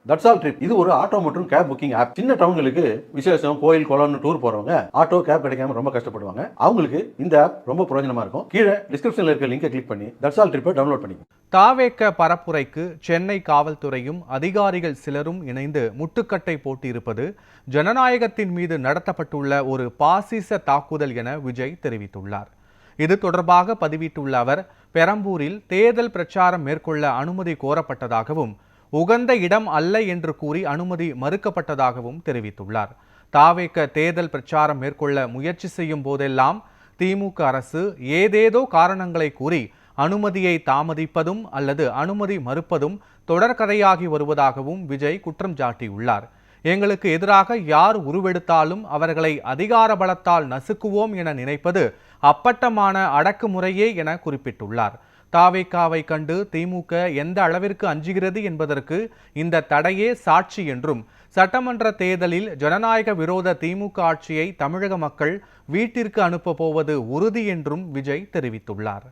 That's all trip இது ஒரு auto மற்றும் கேப் புக்கிங் ஆப். சின்ன டவுன்களுக்கு விசேஷம், கோயில், குளம்னு டூர் போறவங்க ஆட்டோ கேப் கிடைக்காம ரொம்ப கஷ்டப்படுவாங்க. அவங்களுக்கு இந்த ஆப் ரொம்ப பிரயோஜனமா இருக்கும். கீழே டிஸ்கிரிப்ஷன்ல இருக்க லிங்கை கிளிக் பண்ணி தட்ஸ் ஆல் ட்ரிப்பை டவுன்லோட் பண்ணிக்கோங்க. தாவேக்க பரப்புரைக்கு சென்னை காவல்துறையும் அதிகாரிகள் சிலரும் இணைந்து முட்டுக்கட்டை போட்டியிருப்பது ஜனநாயகத்தின் மீது நடத்தப்பட்டுள்ள ஒரு பாசிச தாக்குதல் என விஜய் தெரிவித்துள்ளார். இது தொடர்பாக பதிவிட்டுள்ள அவர், பெரம்பூரில் தேர்தல் பிரச்சாரம் மேற்கொள்ள அனுமதி கோரப்பட்டதாகவும் உகந்த இடம் அல்ல என்று கூறி அனுமதி மறுக்கப்பட்டதாகவும் தெரிவித்துள்ளார். தாவேக்க தேர்தல் பிரச்சாரம் மேற்கொள்ள முயற்சி செய்யும் போதெல்லாம் திமுக அரசு ஏதேதோ காரணங்களை கூறி அனுமதியை தாமதிப்பதும் அல்லது அனுமதி மறுப்பதும் தொடர்கதையாகி வருவதாகவும் விஜய் குற்றம் சாட்டியுள்ளார். எங்களுக்கு எதிராக யார் உருவெடுத்தாலும் அவர்களை அதிகார பலத்தால் நசுக்குவோம் என நினைப்பது அப்பட்டமான அடக்குமுறையே என குறிப்பிட்டுள்ளார். தாவேக்காவை கண்டு திமுக எந்த அளவிற்கு அஞ்சுகிறது என்பதற்கு இந்த தடையே சாட்சி என்றும், சட்டமன்ற தேர்தலில் ஜனநாயக விரோத திமுக ஆட்சியை தமிழக மக்கள் வீட்டிற்கு அனுப்ப போவது உறுதி என்றும் விஜய் தெரிவித்துள்ளார்.